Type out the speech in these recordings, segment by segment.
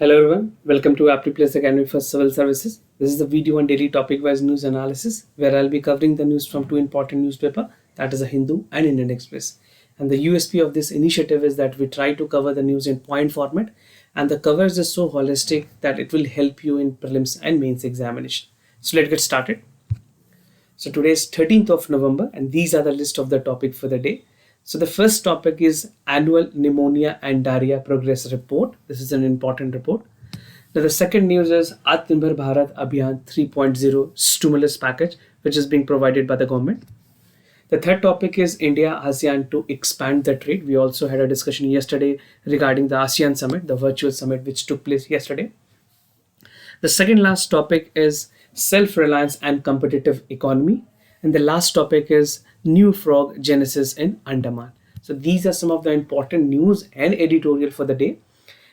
Hello everyone, welcome to Aptly Academy for Civil Services. This is the video on daily topic-wise news analysis where I'll be covering the news from two important newspapers, that is the Hindu and Indian Express. And the USP of this initiative is that we try to cover the news in point format, and the coverage is so holistic that it will help you in prelims and mains examination. So let's get started. So today is 13th of November and these are the list of the topic for the day. So the first topic is Annual Pneumonia and Diarrhea Progress Report. This is an important report. Now the second news is Atmanirbhar Bharat Abhiyan 3.0 stimulus package which is being provided by the government. The third topic is India ASEAN to expand the trade. We also had a discussion yesterday regarding the ASEAN summit, the virtual summit which took place yesterday. The second last topic is self-reliance and competitive economy. And the last topic is new frog genesis in Andaman. So these are some of the important news and editorial for the day.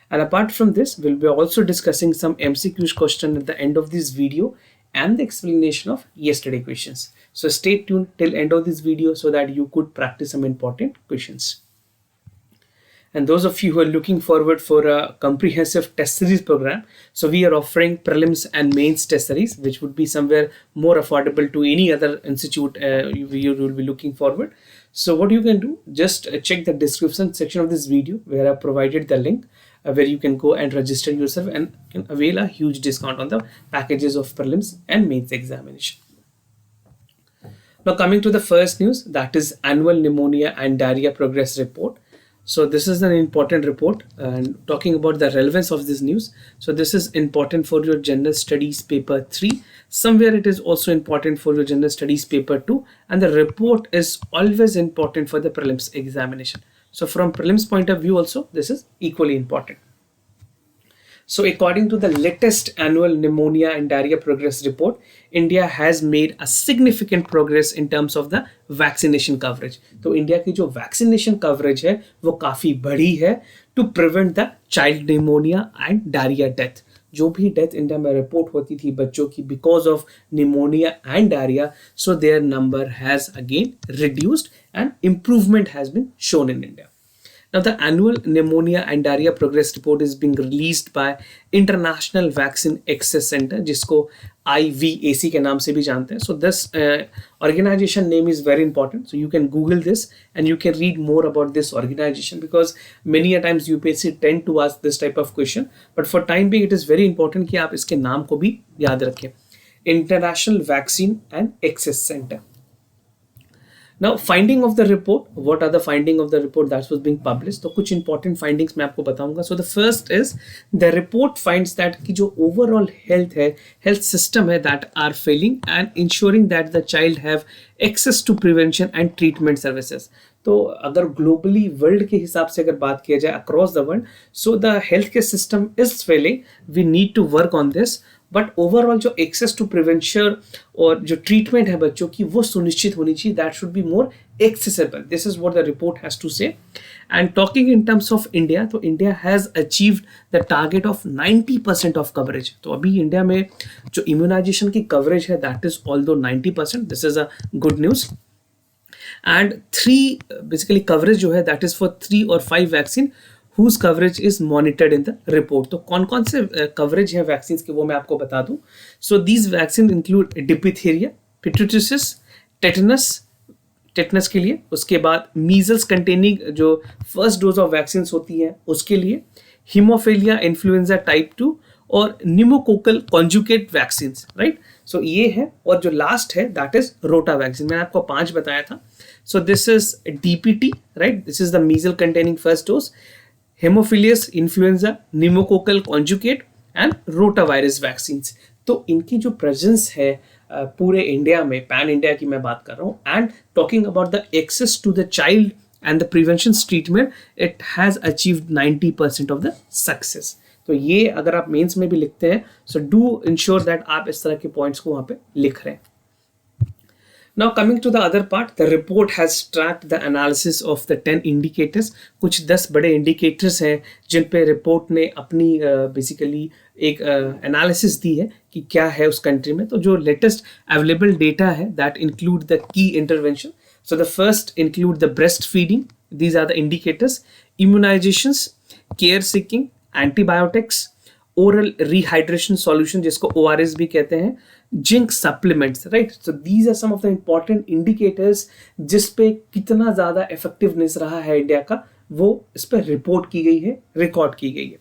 And apart from this, we'll be also discussing some MCQs question at the end of this video and the explanation of yesterday questions. So stay tuned till end of this video so that you could practice some important questions. And those of you who are looking forward for a comprehensive test series program, so we are offering prelims and mains test series, which would be somewhere more affordable to any other institute you will be looking forward. So what you can do, just check the description section of this video where I provided the link where you can go and register yourself and can avail a huge discount on the packages of prelims and mains examination. Now coming to the first news, that is Annual Pneumonia and Diarrhea Progress Report. So this is an important report and talking about the relevance of this news. So this is important for your general studies paper 3. Somewhere it is also important for your general studies paper 2, and the report is always important for the prelims examination. So from prelims point of view also, this is equally important. So according to the latest Annual Pneumonia and Diarrhea Progress Report, India has made a significant progress in terms of the vaccination coverage. तो India की जो vaccination coverage है वो काफ़ी बड़ी है to prevent the child pneumonia and diarrhea death. जो भी डेथ इंडिया में रिपोर्ट होती थी बच्चों की because of pneumonia and diarrhoea, so their number has again reduced and improvement has been shown in India. Now, the Annual Pneumonia and Diarrhea Progress Report is being released by International Vaccine Access Center, जिसको IVAC के नाम से भी जानते हैं. So this organization name is very important. So you can Google this and you can read more about this organization because many a times UPSC tend to ask this type of question. But for time being, it is very important कि आप इसके नाम को भी याद रखें. International Vaccine and Access Center. Now, finding of the report, what are the finding of the report that was being published? तो कुछ important findings मैं आपको बताऊंगा. So the first is the report finds that कि जो overall health है, health system है that are failing and ensuring that the child have access to prevention and treatment services. तो अगर ग्लोबली वर्ल्ड के हिसाब से अगर बात किया जाए across the world, so the health care system is failing. We need to work on this. But overall जो एक्सेस टू प्रिवेंशन और जो ट्रीटमेंट है बच्चों की वो सुनिश्चित होनी चाहिए. That should be more accessible. This is what the report has to say. And talking in terms of India, तो India has achieved the target of 90% of coverage. तो अभी इंडिया में जो इम्यूनाइजेशन की कवरेज है that is although 90%. This is a good news. And 3 basically coverage जो है that is for 3 or 5 vaccine whose coverage is monitored in the report. तो कौन से coverage है vaccines के वो मैं आपको बता दूँ. So these vaccine include diphtheria, pertussis, tetanus के लिए, उसके बाद measles containing जो first dose of vaccines होती है उसके लिए, hemophilia influenza type 2 और pneumococcal conjugate vaccines, right? So ये है. और जो लास्ट है that is रोटा वैक्सीन. मैंने आपको 5 बताया था. So this is DPT, right? This is the measles containing first dose, Haemophilus influenza, pneumococcal conjugate and rotavirus vaccines. तो इनकी जो प्रेजेंस है पूरे इंडिया में, पैन इंडिया की मैं बात कर रहा हूँ, and talking about the access to the child and the prevention treatment, it has achieved 90% of the success. तो ये अगर आप मेंस में भी लिखते हैं, सो डू इंश्योर दैट आप इस तरह के पॉइंट्स को वहाँ पे लिख रहे हैं. Now coming to the other part, the report has tracked the analysis of the 10 indicators. कुछ 10 बड़े indicators हैं जिन पे रिपोर्ट ने अपनी बेसिकली एक एनालिसिस दी है कि क्या है उस कंट्री में. तो जो लेटेस्ट अवेलेबल डेटा है that include the key intervention. So the first include the breastfeeding. These are the indicators. Immunizations, care seeking, antibiotics, oral rehydration solution जिसको ORS भी कहते हैं, zinc supplements, right. So these are some of the important indicators जिस पे कितना ज़्यादा effectiveness रहा है इंडिया का, वो इस पर रिपोर्ट की गई है, रिकॉर्ड की गई है.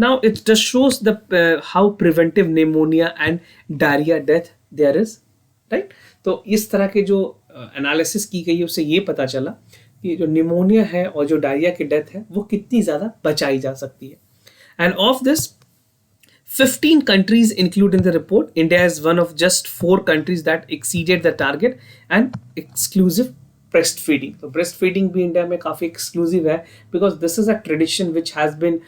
Now it just shows the how preventive pneumonia and diarrhoea death there is, right. तो इस तरह के जो एनालिसिस की गई है उससे ये पता चला कि जो निमोनिया है और जो डायरिया की डेथ है वो कितनी ज़्यादा बचाई जा सकती है. End of this 15 countries include in the report. India is one of just 4 countries that exceeded the target and exclusive breastfeeding. So breastfeeding भी इंडिया में काफ़ी exclusive है because this is a tradition which has been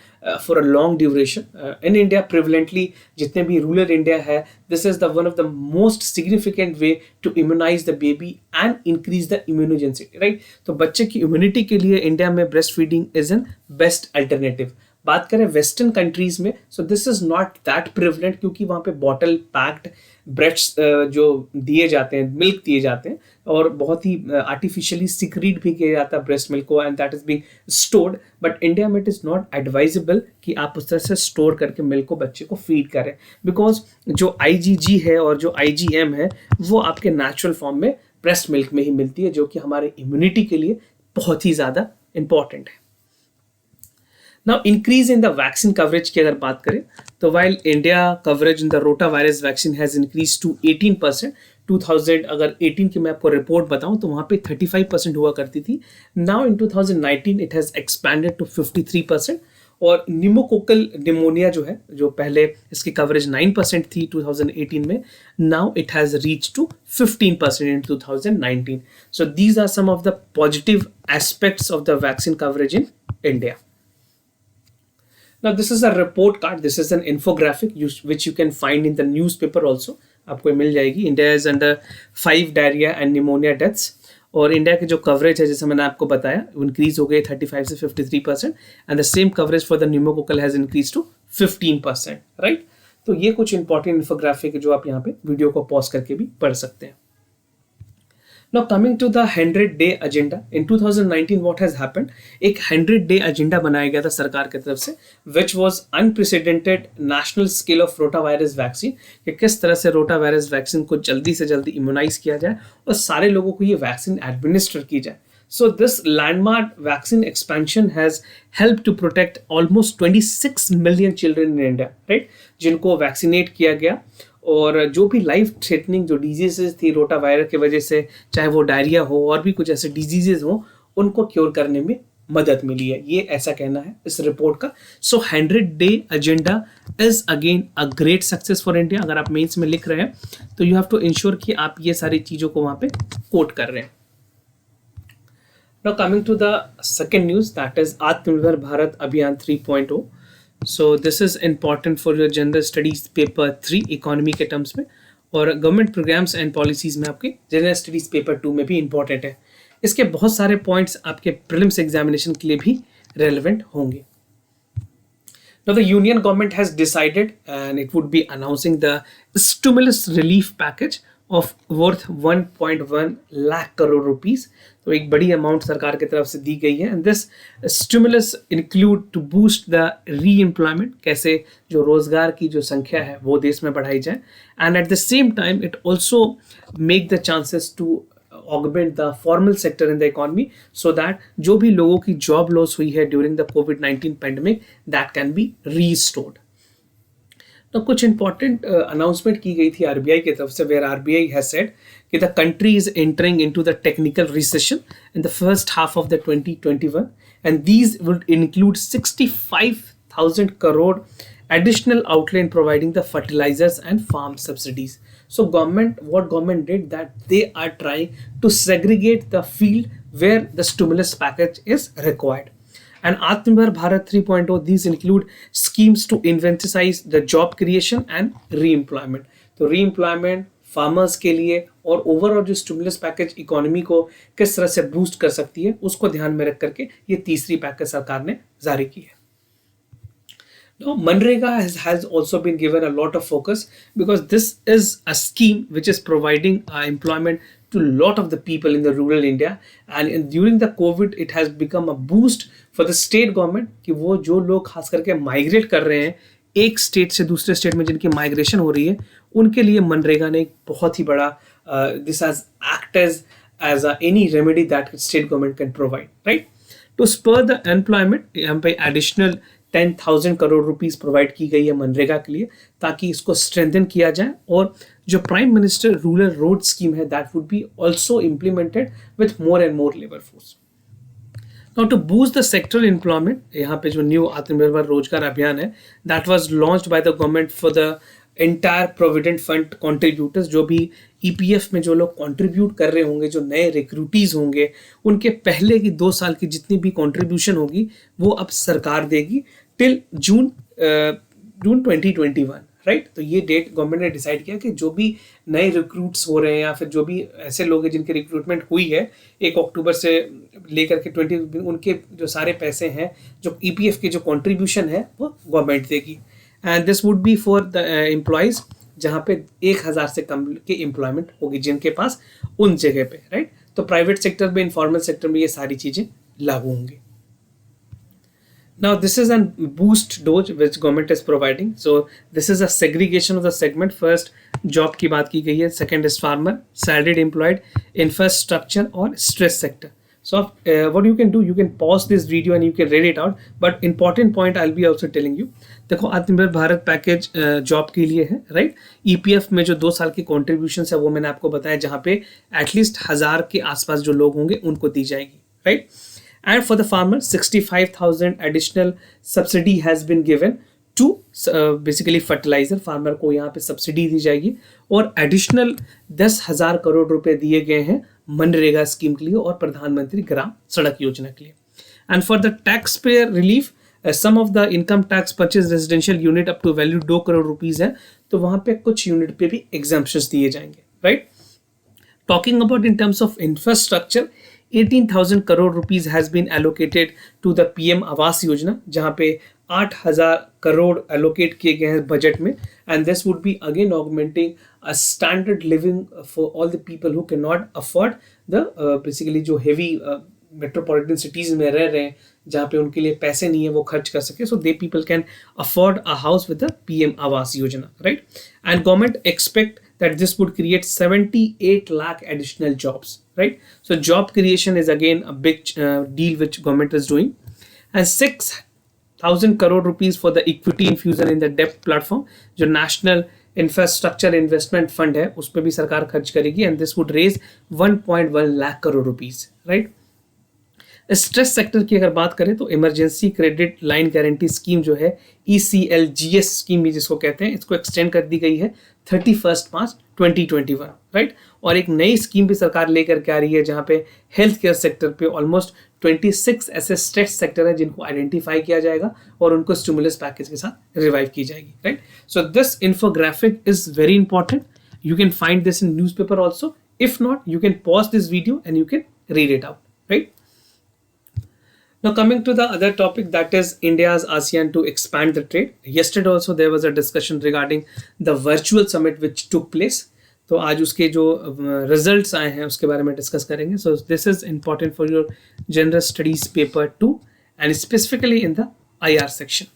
for a long duration. In India prevalently जितने भी rural India है, this is the one of the most significant way to immunize the baby and increase the immunogenicity, right? तो बच्चे की immunity के लिए India में breastfeeding is an best alternative. बात करें वेस्टर्न कंट्रीज में, सो this is not that prevalent क्योंकि वहाँ पे बॉटल पैक्ड ब्रेड्स जो दिए जाते हैं, मिल्क दिए जाते हैं और बहुत ही आर्टिफिशियली सिक्रीट भी किया जाता है ब्रेस्ट मिल्क को and that is being stored. But India में इट इज़ नॉट एडवाइजेबल कि आप उस तरह से स्टोर करके मिल्क को बच्चे को फीड करें बिकॉज जो IgG है और जो IgM है वो आपके नेचुरल फॉर्म में ब्रेस्ट मिल्क में ही मिलती है जो कि हमारे इम्यूनिटी के लिए बहुत ही ज़्यादा इंपॉर्टेंट है. Now increase in the vaccine coverage की अगर बात करें तो while India coverage in the rotavirus vaccine has increased to 18%, 2000 अगर 18 की मैं आपको रिपोर्ट बताऊं तो वहाँ पे 35% हुआ करती थी. Now in 2019 it has expanded to 53%. और निमोकोकल निमोनिया जो है, जो पहले इसकी कवरेज 9% थी 2018 में, now it has reached to 15% in 2019. So these are some of the positive aspects of the vaccine coverage in India. Now this is a report card, this is an infographic which you can find in the newspaper also. आपको मिल जाएगी. India is under 5 diarrhoea and pneumonia deaths और India की जो coverage है जैसे मैंने आपको बताया इंक्रीज हो गई 35 से 53% and the same coverage for the pneumococcal has increase to 15%, right. तो ये कुछ इंपॉर्टेंट इंफोग्राफिक जो आप यहाँ पे वीडियो को पॉज करके भी पढ़ सकते हैं. Now coming to the 100-day agenda, in 2019 what has happened? एक 100-day agenda बनाया गया था सरकार की तरफ से which was unprecedented national scale of rotavirus vaccine कि किस तरह से रोटावायरस वैक्सीन को जल्दी से जल्दी इम्यूनाइज किया जाए और सारे लोगों को ये वैक्सीन एडमिनिस्टर की जाए. So this landmark vaccine expansion has helped to protect almost 26 million children in India, right? जिनको वैक्सीनेट किया गया और जो भी लाइफ थ्रेटनिंग जो डिजीजेस थी रोटा वायरस की वजह से, चाहे वो डायरिया हो और भी कुछ ऐसे डिजीजेस हो, उनको क्योर करने में मदद मिली है, ये ऐसा कहना है इस रिपोर्ट का. सो 100-day agenda is again a great success for India. अगर आप मेंस में लिख रहे हैं तो यू हैव टू इंश्योर कि आप ये सारी चीज़ों को वहाँ पे कोट कर रहे हैं. Now coming to the second news that is Atmanirbhar Bharat अभियान 3.0. So this is important for your general studies paper 3 economy के टर्म्स में और गवर्नमेंट प्रोग्राम्स एंड पॉलिसीज में आपके जनरल स्टडीज पेपर 2 में भी इंपॉर्टेंट है. इसके बहुत सारे पॉइंट्स आपके प्रीलिम्स एग्जामिनेशन के लिए भी रेलेवेंट होंगे. Now the union government has decided and it would be announcing the stimulus relief package of worth 1.1 lakh crore rupees. तो एक बड़ी अमाउंट सरकार की तरफ से दी गई है and this stimulus include to boost the री एम्प्लॉयमेंट, कैसे जो रोजगार की जो संख्या है वो देश में बढ़ाई जाए and at the same time it also make the chances to augment the formal sector in the economy so that जो भी लोगों की जॉब लॉस हुई है ड्यूरिंग द कोविड-19 pandemic that can be restored. तो कुछ इंपॉर्टेंट अनाउंसमेंट की गई थी आरबीआई की तरफ से वेयर आरबीआई हैज सेड कि the country is entering into the technical recession in the first half of the 2021 and these would include 65,000 crore additional outlay in providing the fertilizers and farm subsidies. So what government did that they are trying to segregate the field where the stimulus package is required. And Atmanirbhar Bharat 3.0, these include schemes to incentivize the job creation and re-employment. तो re-employment farmers के लिए और overall जो stimulus package economy को किस तरह से boost कर सकती है उसको ध्यान में रख करके ये तीसरी पैकेज सरकार ने जारी की है. Now, Manrega has also been given a lot of focus because this is a scheme which is providing employment to a lot of the people in the rural India and during the COVID it has become a boost for the state government कि वो जो लोग खास करके migrate कर रहे हैं एक स्टेट से दूसरे स्टेट में जिनकी माइग्रेशन हो रही है, उनके लिए मनरेगा ने एक बहुत ही बड़ा this has act as any remedy that state government can provide, right. To spur the employment यहाँ पे एडिशनल 10,000 करोड़ रुपीस प्रोवाइड की गई है मनरेगा के लिए, ताकि इसको स्ट्रेंथन किया जाए। और जो prime minister rural road scheme है that would be also implemented with more and more labour force. Now to boost the sectoral employment, यहाँ पे जो न्यू आत्मनिर्भर रोजगार अभियान है that was launched by the government for the entire provident fund contributors. जो भी EPF में जो लोग contribute कर रहे होंगे, जो नए रिक्रूटीज होंगे, उनके पहले की 2 साल की जितनी भी कंट्रीब्यूशन होगी वो अब सरकार देगी टिल जून 2021, राइट। तो ये डेट गवर्नमेंट ने डिसाइड किया कि जो भी नए रिक्रूट्स हो रहे हैं या फिर जो भी ऐसे लोग हैं जिनकी रिक्रूटमेंट हुई है 1 अक्टूबर से लेकर के 20, उनके जो सारे पैसे हैं, जो ईपीएफ की जो कंट्रीब्यूशन है वो गवर्नमेंट देगी। And this would B for the employees जहाँ पे 1000 से कम की एम्प्लॉयमेंट होगी जिनके पास उन जगह पे, राइट। तो प्राइवेट सेक्टर में, इनफॉर्मल सेक्टर में ये सारी चीजें लागू होंगी। Now this is a boost dose which government is providing. So this is a segregation of the segment. First job की बात की गई है, second is farmer, salaried employed, infrastructure और stress sector. So what you can do, you can pause this video and you can read it out. But important point I'll be also telling you. देखो आत्मनिर्भर Bharat package job के लिए है, right. EPF में जो 2 साल की कॉन्ट्रीब्यूशन है वो मैंने आपको बताया, जहाँ पे एटलीस्ट 1000 के आसपास जो लोग होंगे उनको दी जाएगी, right. And for the farmer, 65,000 additional subsidy has been given to basically fertilizer. Farmer को यहाँ पे सब्सिडी दी जाएगी और एडिशनल 10,000 करोड़ रुपए दिए गए हैं मनरेगा स्कीम के लिए और प्रधानमंत्री ग्राम सड़क योजना के लिए। And for the tax payer relief, some of the income tax purchase residential unit up to value 2 crore rupees है, तो वहां पे कुछ यूनिट पे भी एग्जाम्पशंस दिए जाएंगे, right. Talking about in terms of infrastructure, 18,000 crore rupees has been allocated to the PM Awas Yojana, जहाँ पे 8,000 करोड़ allocate किए गए हैं बजट में। and this would be again augmenting a standard living for all the people who cannot afford the basically जो heavy metropolitan cities में रह रहे हैं, जहाँ पे उनके लिए पैसे नहीं है वो खर्च कर सके, so they people can afford a house with the PM Awas Yojana, right। and government expect that this would create 78 lakh additional jobs, right। so job creation is again a big deal which government is doing। and 6,000 crore rupees for the equity infusion in the debt platform, जो national infrastructure investment fund है उस पर भी सरकार खर्च करेगी, and this would raise 1.1 lakh crore rupees, right। Stress sector की अगर बात करें तो emergency credit line guarantee scheme जो है ECLGS स्कीम भी जिसको कहते हैं, इसको एक्सटेंड कर दी गई है 31 मार्च 2021, राइट। और एक नई स्कीम भी सरकार लेकर के आ रही है जहां पे हेल्थ केयर सेक्टर पे ऑलमोस्ट 26 ऐसे स्ट्रेस सेक्टर है जिनको आइडेंटिफाई किया जाएगा और उनको स्टिमुलस पैकेज के साथ रिवाइव की जाएगी, right. So this infographic is very important, you can find this in newspaper also, if not you can pause this video and you can read it out, right. Now coming to the other topic, that is India's ASEAN to expand the trade. Yesterday also there was a discussion regarding the virtual summit which took place. तो आज उसके जो results आए हैं उसके बारे में discuss करेंगे. So this is important for your general studies paper 2 and specifically in the IR section.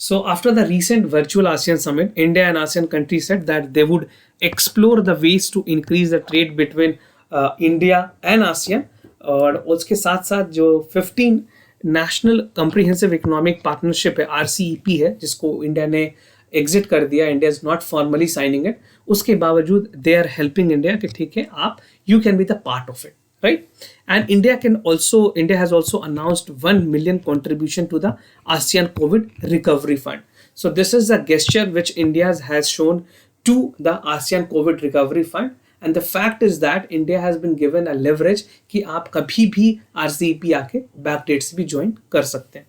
So after the recent virtual ASEAN summit, India and ASEAN countries said that they would explore the ways to increase the trade between India and ASEAN. और उसके साथ साथ जो 15 national comprehensive economic partnership है RCEP है, जिसको India ने exit कर दिया, India is not formally signing it, उसके बावजूद दे आर हेल्पिंग इंडिया कि ठीक है आप you can be the part of it, right. And India has also announced 1 million contribution to the ASEAN COVID recovery fund. So this is a gesture which India has shown to the ASEAN COVID recovery fund. And the fact is that India has been given a leverage कि आप कभी भी RCEP आके backdate से भी join कर सकते हैं।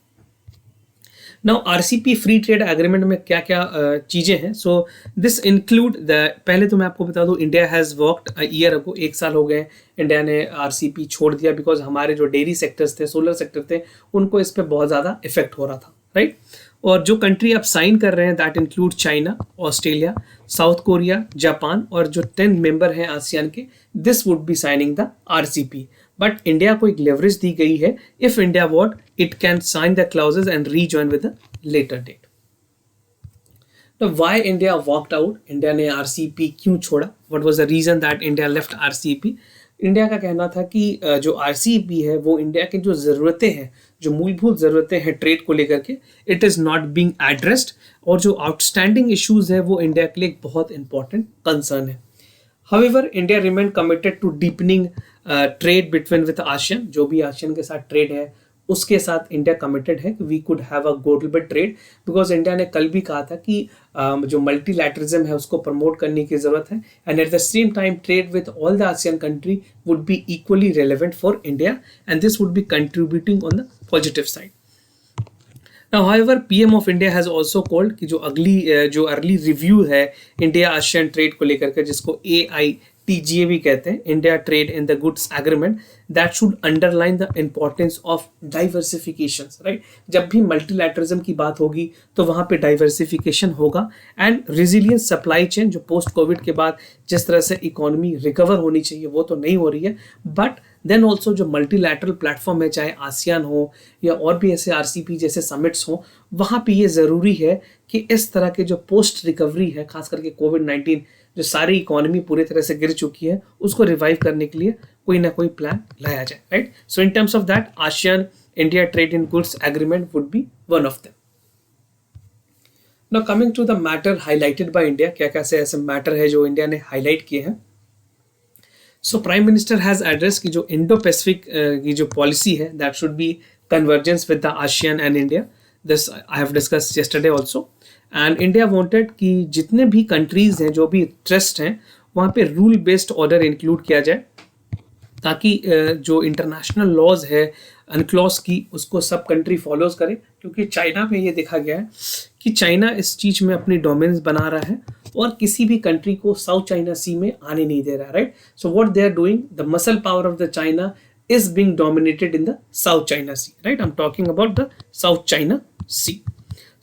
Now RCEP free trade agreement में क्या क्या चीज़ें हैं, सो दिस इंक्लूड द, पहले तो मैं आपको बता दूं India has worked a year ago, 1 साल हो गए इंडिया ने RCEP छोड़ दिया बिकॉज हमारे जो डेयरी सेक्टर्स थे, सोलर सेक्टर थे, उनको इस पर बहुत ज़्यादा इफेक्ट हो रहा था, राइट। और जो कंट्री अब साइन कर रहे हैं that include China, Australia, South Korea, Japan और जो 10 मेंबर हैं आसियान के, this would be signing the RCEP। But India को एक लेवरेज दी गई है, if India what it can sign the clauses and rejoin with the later date. Now, why India walked out? India ने RCEP क्यों छोड़ा? What was the reason that India left RCEP? India का कहना था कि जो आरसीईपी है वो इंडिया की जो ज़रूरतें हैं, जो मूलभूत ज़रूरतें हैं ट्रेड को लेकर के, it is not being addressed, और जो आउटस्टैंडिंग इश्यूज है वो इंडिया के लिए एक बहुत इंपॉर्टेंट कंसर्न है. However, India remained committed to deepening trade between with ASEAN. जो भी ASEAN के साथ ट्रेड है उसके साथ इंडिया कमिटेड है कि we could have a global trade, because India ने कल भी कहा था कि जो मल्टीलैटरिज्म है उसको प्रमोट करने की जरूरत है, and at the same time trade with all the ASEAN country would be equally relevant for India, and this would B contributing on the positive side. Now, however, PM of India has also called कि जो early review है India ASEAN trade को लेकर के, जिसको AITGA भी कहते हैं, India trade in the goods agreement, that should underline the importance of diversification. Right, जब भी मल्टीलैटरिज्म की बात होगी तो वहाँ पे डाइवर्सिफिकेशन होगा, एंड रिजिलियंस सप्लाई चेन जो पोस्ट कोविड के बाद जिस तरह से इकोनॉमी रिकवर होनी चाहिए वो तो नहीं हो रही है, बट देन ऑल्सो जो मल्टीलैटरल प्लेटफॉर्म है, चाहे आसियान हो या और भी ऐसे आरसीपी जैसे समिट्स हो, वहाँ पे ये ज़रूरी है कि इस तरह के जो पोस्ट रिकवरी है, खास करके कोविड-19 जो सारी इकोनॉमी पूरी तरह से गिर चुकी है, उसको रिवाइव करने के लिए कोई ना कोई प्लान लाया जाए. Right, so in terms of that ASEAN India trade in goods agreement would be one of them. Now coming to the matter highlighted by India, क्या कैसे ऐसे मैटर है जो इंडिया ने हाईलाइट किए हैं. So prime minister has address कि जो इंडो पैसिफिक की जो पॉलिसी है that should B convergence with the ASEAN and India. This I have discussed yesterday also, and India wanted कि जितने भी कंट्रीज हैं, जो भी ट्रस्ट हैं, वहाँ पे रूल बेस्ड ऑर्डर इंक्लूड किया जाए, ताकि जो इंटरनेशनल लॉज है अनक्लॉज की, उसको सब कंट्री फॉलोज करें. क्योंकि चाइना में ये देखा गया है कि चाइना इस चीज़ में अपनी डोमिनेंस बना रहा है और किसी भी कंट्री को साउथ चाइना सी में आने नहीं दे रहा. Right, so what they are doing, the muscle power of the China is being dominated in the South China Sea. Right, I'm talking about the South China Sea.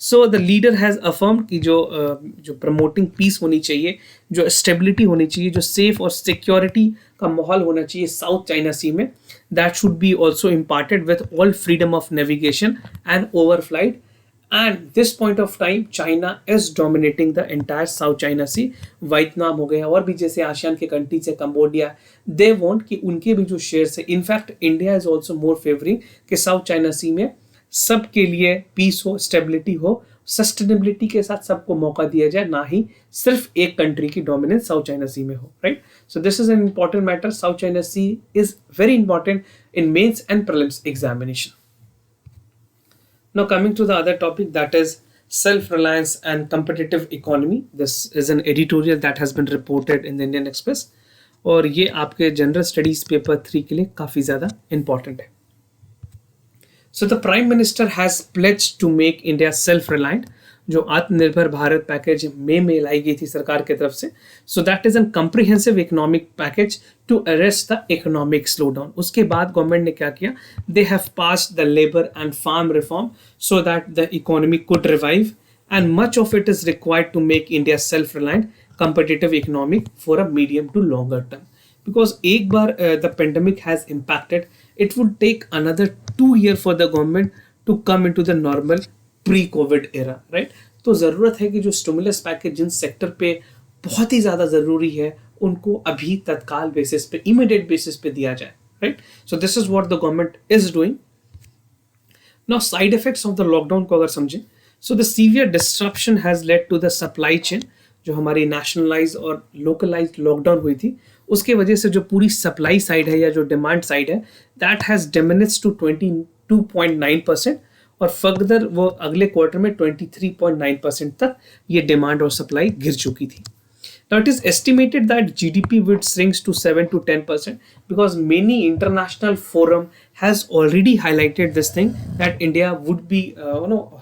So the leader has affirmed कि जो promoting piece होनी चाहिए, जो stability होनी चाहिए, जो safe और security का माहौल होना चाहिए साउथ चाइना सी में, that should B also imparted with all freedom of navigation and overflight. And this point of time, China is dominating the entire South China Sea. Vietnam हो गया और भी जैसे आसियान के कंट्रीज है, Cambodia, they want कि उनके भी जो शेयर्स है, in fact India is also more favouring कि साउथ चाइना सी में सबके लिए पीस हो, स्टेबिलिटी हो, सस्टेनेबिलिटी के साथ सबको मौका दिया जाए, ना ही सिर्फ एक कंट्री की डोमिनेंस साउथ चाइना सी में हो. Right, so this is an important matter. South China sea is very important in mains and prelims examination. Now coming to the other topic, that is self-reliance and competitive economy. This is an editorial that has been reported in the Indian Express, और ये आपके general studies paper 3 के लिए काफ़ी ज़्यादा important है. So the Prime Minister has pledged to make India self-reliant. जो आत्मनिर्भर भारत पैकेज मई में लाई गई थी सरकार की तरफ से, so that is an comprehensive economic package to arrest the economic slow down. उसके बाद गवर्नमेंट ने क्या किया, they have passed the labour and farm reform so that the economy could revive, and much of it is required to make India self reliant competitive economic for a medium to longer term. Because एक बार the pandemic has impacted, it would take another 2 years for the government to come into the normal pre-COVID era, right? तो ज़रूरत है कि जो stimulus package जिन sector पे बहुत ही ज़्यादा ज़रूरी है उनको अभी तत्काल बेसिस पे, इमीडिएट बेसिस पे दिया जाए, right? So this is what the government is doing. Now side effects of the lockdown को अगर समझें, so the severe disruption has led to the supply chain. जो हमारी नेशनलाइज और लोकलाइज लॉकडाउन हुई थी उसके वजह से जो पूरी सप्लाई साइड है या जो डिमांड साइड है दैट हैज़ डिमिनिश्ड टू 22.9%, और फर्दर वो अगले क्वार्टर में 23.9% तक ये डिमांड और सप्लाई गिर चुकी थी. Now it is estimated that GDP would shrink to 7 to 10% because many international forum has already highlighted this thing that India would be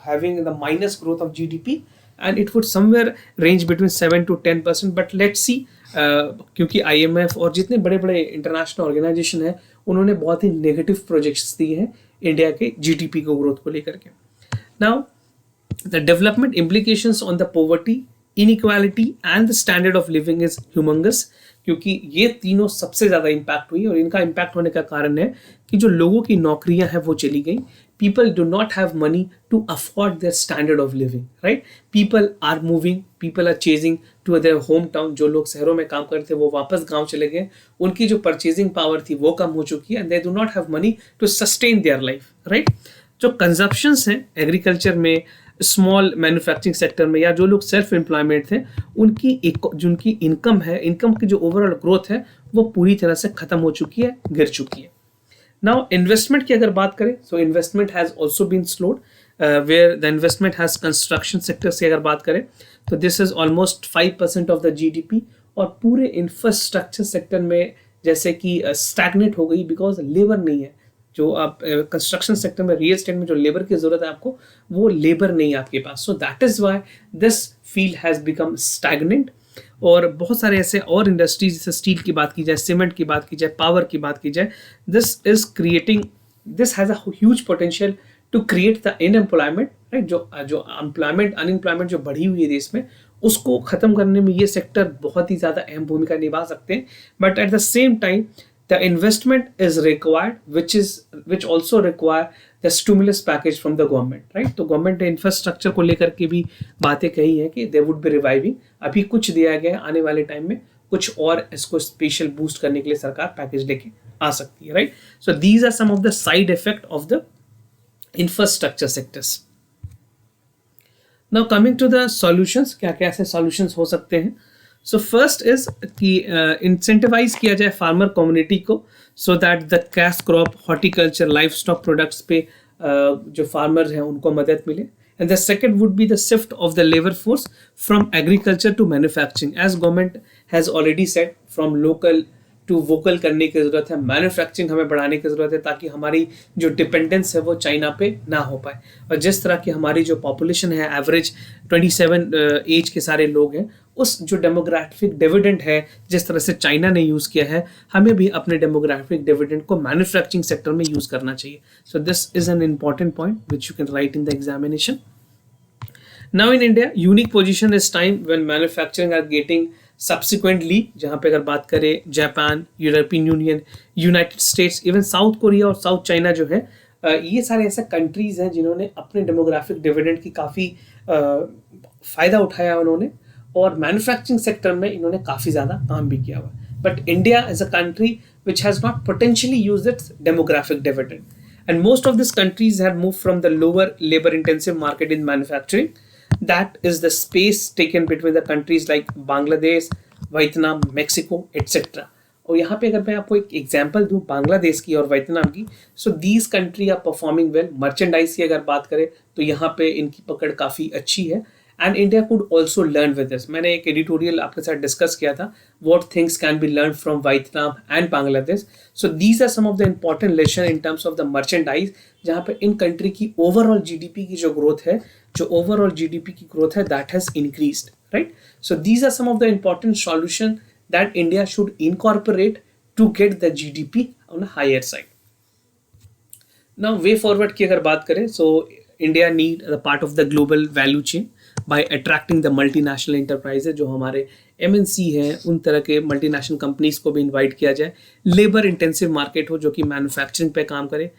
having the minus growth of GDP and it would somewhere range between 7 to 10%. But let's see, क्योंकि IMF और जितने बड़े बड़े international organisation है उन्होंने बहुत ही negative projects दिए हैं इंडिया के GDP को ग्रोथ को लेकर के. Now the development implications on the poverty, inequality and the standard of living is humongous, क्योंकि ये तीनों सबसे ज़्यादा इम्पैक्ट हुई और इनका इम्पैक्ट होने का कारण है कि जो लोगों की नौकरियां हैं वो चली गई, people do not have money to afford their standard of living, right? People are moving, people are chasing to their hometown. जो लोग शहरों में काम करते थे वो वापस गांव चले गए, उनकी जो परचेजिंग पावर थी वो कम हो चुकी है, and they do not have money to sustain their life, right? जो कंजप्शंस हैं एग्रीकल्चर में, स्मॉल मैन्युफैक्चरिंग सेक्टर में, या जो लोग सेल्फ एम्प्लॉयमेंट थे, जिनकी इनकम है, इनकम की जो ओवरऑल ग्रोथ है वो पूरी तरह से खत्म हो चुकी है, गिर चुकी है. नाउ इन्वेस्टमेंट की अगर बात करें, so investment has also been slowed, where the investment has construction sector से अगर बात करें तो this is almost 5% of the GDP, और पूरे इंफ्रास्ट्रक्चर सेक्टर में जैसे कि स्टैग्नेट हो गई, बिकॉज लेबर नहीं है. जो आप कंस्ट्रक्शन सेक्टर में, रियल एस्टेट में जो लेबर की जरूरत है आपको, वो लेबर नहीं है आपके पास. So that is why this field has become stagnant. और बहुत सारे ऐसे और इंडस्ट्रीज, जैसे स्टील की बात की जाए, सीमेंट की बात की जाए, पावर की बात की जाए, this has a huge potential to create the unemployment, right? जो अनएम्प्लॉयमेंट जो बढ़ी हुई है देश में, उसको खत्म करने में ये सेक्टर बहुत ही ज्यादा अहम भूमिका निभा सकते हैं. But at the same time the investment is required, which also require the stimulus package from the government, right? तो गवर्नमेंट ने इंफ्रास्ट्रक्चर को लेकर के भी बातें कही है कि they would be reviving. अभी कुछ दिया गया, आने वाले टाइम में कुछ और इसको स्पेशल बूस्ट करने के लिए सरकार पैकेज लेके आ सकती है, right? So these are some of the side effect of the infrastructure sectors. Now coming to the solutions, क्या क्या ऐसे सॉल्यूशंस हो सकते हैं. सो फर्स्ट इज कि इंसेंटिवाइज किया जाए फार्मर कम्युनिटी को, so that the cash crop, horticulture, livestock products पे जो फार्मर्स हैं उनको मदद मिले. And the second would be the shift of the labour force from agriculture to manufacturing, as government has already set, from local to vocal करने की जरूरत है. मैन्युफैक्चरिंग हमें बढ़ाने की जरूरत है ताकि हमारी जो डिपेंडेंस है वो चाइना पे ना हो पाए. और जिस तरह की हमारी जो पॉपुलेशन है, एवरेज 27 एज के सारे लोग हैं, उस जो डेमोग्राफिक डिविडेंड है, जिस तरह से चाइना ने यूज़ किया है, हमें भी अपने डेमोग्राफिक डिविडेंड को मैन्युफैक्चरिंग सेक्टर में यूज़ करना चाहिए. सो this is an important point which you can write in the examination. Now in India, unique position is time when manufacturing are getting subsequently, जहाँ पे अगर बात करें Japan, European union, United states, even south Korea और south China जो है, ये सारे ऐसे कंट्रीज हैं जिन्होंने अपने डेमोग्राफिक डिविडेंड की काफ़ी फ़ायदा उठाया उन्होंने, और मैन्युफैक्चरिंग सेक्टर में इन्होंने काफ़ी ज़्यादा काम भी किया हुआ. But India is a country which has not potentially used it's demographic dividend, and most of this countries have moved from the lower labour intensive market in manufacturing. That is the space taken between the countries like Bangladesh, Vietnam, Mexico, etc. और यहाँ पे अगर मैं आपको एक example दूँ बांग्लादेश की और वियतनाम की, so these country are performing well. Merchandise की अगर बात करें तो यहाँ पे इनकी पकड़ काफ़ी अच्छी है, and India could also learn with this. मैंने एक एडिटोरियल आपके साथ डिस्कस किया था, what things can be learn from Vietnam and Bangladesh. So these are some of the important lesson in terms of the merchandise, जहाँ पे इन कंट्री की ओवरऑल जीडीपी की जो ग्रोथ है, that has increased, right? So these are some of the important solutions that India should incorporate to get the GDP on a higher side. Now way forward की अगर बात करें, so India need a part of the global value chain by attracting the multinational enterprises. जो हमारे MNC हैं, उन तरह के मल्टीनेशनल कंपनीज को भी इनवाइट किया जाए. लेबर इंटेंसिव मार्केट हो जो कि मैन्युफैक्चरिंग पे काम करे,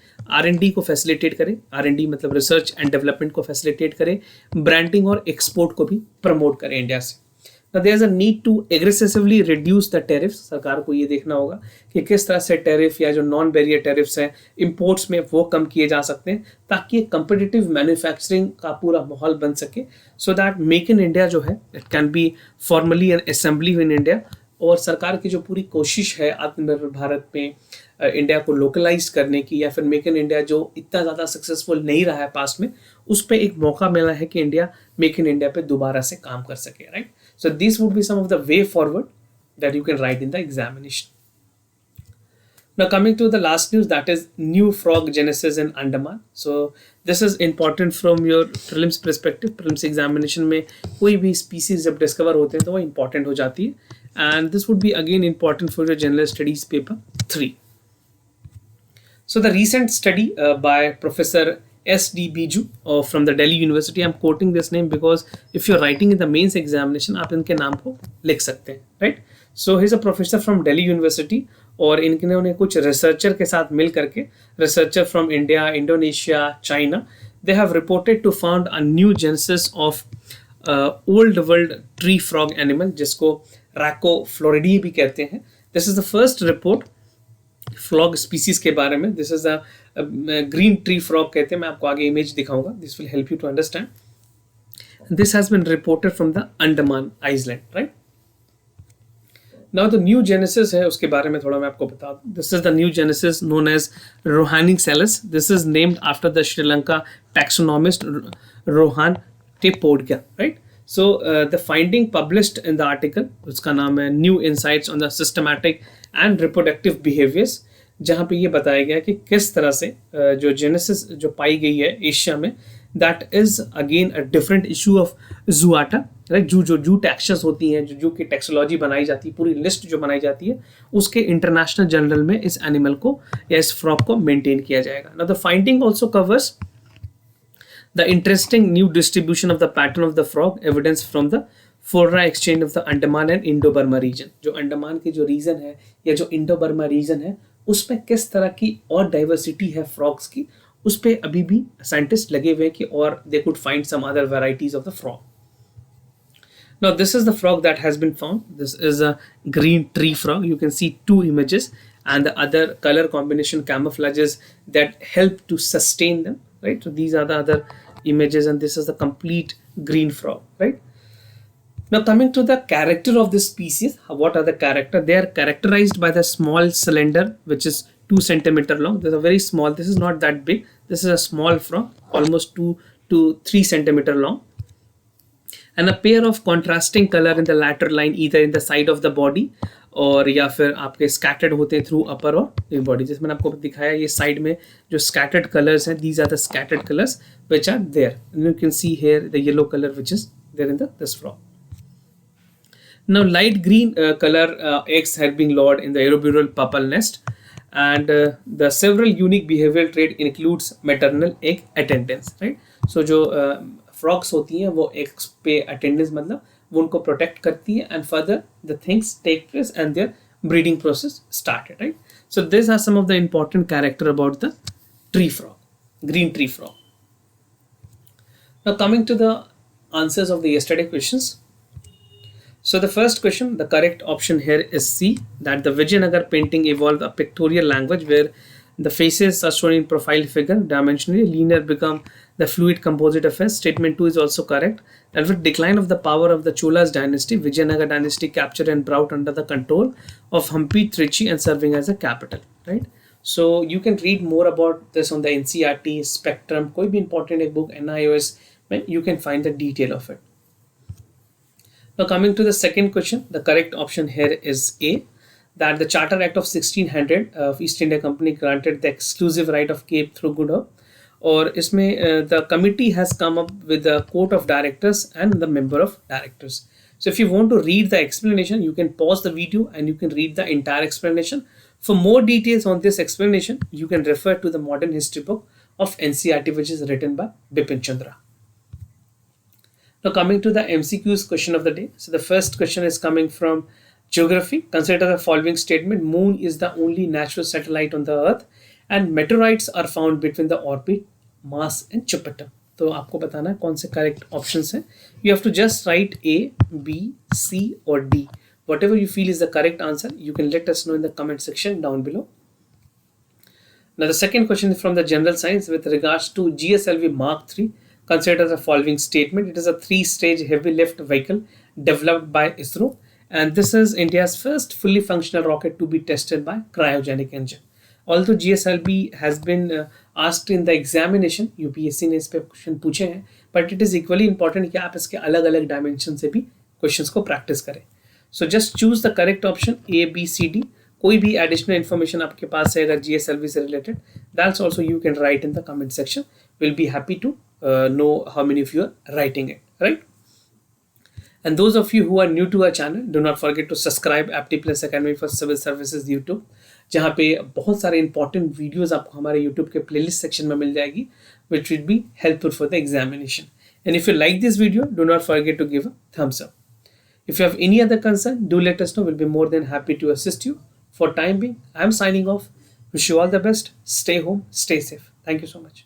R&D को फैसिलिटेट करे, R&D मतलब रिसर्च एंड डेवलपमेंट को फैसिलिटेट करे, ब्रांडिंग और एक्सपोर्ट को भी प्रमोट करे इंडिया से. Now there is a need to aggressively reduce the tariffs. सरकार को ये देखना होगा कि किस तरह से टैरिफ या जो नॉन बैरियर टैरिफ्स हैं इंपोर्ट्स में वो कम किए जा सकते हैं, ताकि कंपिटिटिव मैन्युफैक्चरिंग का पूरा माहौल बन सके, so that make in India जो है it can be formally N assembly in India. और सरकार की जो पूरी कोशिश है आत्मनिर्भर भारत में इंडिया को लोकलाइज करने की, या फिर मेक इन इंडिया जो इतना ज़्यादा सक्सेसफुल नहीं रहा है पास्ट में, उस पर एक मौका मिला है कि इंडिया मेक इन इंडिया पे दोबारा से काम कर सके, right? So these would be some of the way forward that you can write in the examination. Now coming to the last news, that is new frog genesis in Andaman. So this is important from your prelims perspective. Prelims examination में कोई भी species जब discover होते हैं तो वो important हो जाती है, and this would be again important for your general studies paper 3. So the recent study by Professor S.D. Biju from the Delhi University. I'm quoting this name because if you're writing in the mains examination, आप इनके नाम को लिख सकते हैं, right? So he's a professor from Delhi University और इन्होंने कुछ रिसर्चर के साथ मिल करके, researcher from India, Indonesia, China, they have reported to found a new genesis of old world tree frog animal, जिसको रैको फ्लोरिडी भी कहते हैं. This is the first report frog species के बारे में. This is a green tree frog कहते हैं. मैं आपको आगे इमेज दिखाऊंगा. This will help you to understand. This has been reported from the Andaman island, right. Now the new genesis है, उसके बारे में थोड़ा मैं आपको बता दूं. This is the new genesis known as Rohanixalus. This is named after the Sri Lanka taxonomist Rohan Pethiyagoda, right. So the finding published in the article, उसका नाम है new insights on the systematic and reproductive behaviours, जहाँ पे ये बताया गया कि किस तरह से जो जेनेसिस जो पाई गई है एशिया में, that is again a different issue of जूआटा, राइट. जू टैक्सेस होती हैं, जू की टैक्सोलॉजी बनाई जाती है, पूरी लिस्ट जो बनाई जाती है, उसके इंटरनेशनल जर्नल में इस एनिमल को या इस फ्रॉग को मेंटेन किया जाएगा. Now the finding also covers the interesting new distribution of the pattern of the frog, evidence from the flora exchange of the Andaman and Indo-Burma region. जो अंडमान के जो रीजन है या जो इंडो-बर्मा रीजन है, उसमें किस तरह की और डाइवर्सिटी है फ्रॉग्स की, उस पे अभी भी साइंटिस्ट लगे हुए हैं कि और they could find some other varieties of the frog. Now this is the frog that has been found. This is a green tree frog. You can see two images and the other color combination camouflages that help to sustain them, right. So these are the other images and this is the complete green frog, right. Now coming to the character of this species, what are the character? They are characterized by the small cylinder, which is 2 centimeter long. This is a very small, this is not that big, this is a small frog, almost 2 to 3 centimeter long, and a pair of contrasting color in the lateral line, either in the side of the body और या फिर आपके scattered होते हैं through अपर और body. जिसमें आपको दिखाया ये साइड में जो स्कैटर्ड कलर्स हैं, these are the scattered colours which are there. You can see here the yellow colour which is there in this frog. Now light green color eggs had been lodged in the Eurobural pupal nest, and the several unique behavioral trait includes maternal egg attendance, right. So जो frogs होती हैं वो eggs पे attendance मतलब वो उनको protect करती है, and further the things take place and their breeding process started, right. So these are some of the important character about the tree frog, green tree frog. Now coming to the answers of the yesterday questions. So the first question, the correct option here is C, that the Vijayanagar painting evolved a pictorial language where the faces are shown in profile figure, dimensionally linear become the fluid composite affairs. Statement 2 is also correct, that with decline of the power of the Cholas dynasty, Vijayanagar dynasty captured and brought under the control of Hampi Trichy and serving as a capital, right. So you can read more about this on the NCERT, Spectrum, कोई भी important एक book NIOS में you can find the detail of it. Now coming to the second question, the correct option here is A, that the Charter Act of 1600 of East India Company granted the exclusive right of Cape through Good Hope. और इसमें the committee has come up with the court of directors and the member of directors. So if you want to read the explanation, you can pause the video and you can read the entire explanation. For more details on this explanation, you can refer to the modern history book of NCERT, which is written by Bipin Chandra. Now coming to the MCQ's question of the day. So the first question is coming from geography. Consider the following statement. Moon is the only natural satellite on the earth and meteorites are found between the orbit, Mars and Jupiter. तो आपको बताना है कौन से correct options हैं. You have to just write A, B, C or D. Whatever you feel is the correct answer, you can let us know in the comment section down below. Now the second question is from the general science with regards to GSLV Mark III. Consider the following statement. It is a 3-stage heavy lift vehicle developed by ISRO, and this is India's first fully functional rocket to be tested by cryogenic engine. Although GSLV has been asked in the examination, UPSC ने इस पे question पूछे हैं, but it is equally important कि आप इसके अलग अलग डायमेंशन से भी क्वेश्चंस को प्रैक्टिस करें. So just choose the correct option A, B, C, D. कोई भी एडिशनल इन्फॉर्मेशन आपके पास है अगर GSLV से related, that's also you can write in the comment section. We'll be happy to know how many of you are writing it, right. And those of you who are new to our channel, do not forget to subscribe Aptplus Academy for Civil Services YouTube, जहाँ पे बहुत सारे important videos आपको हमारे YouTube के playlist section में मिल जाएगी, which will be helpful for the examination. And if you like this video, do not forget to give a thumbs up. If you have any other concern, do let us know. We'll be more than happy to assist you. For time being, I'm signing off. Wish you all the best. Stay home, stay safe. Thank you so much.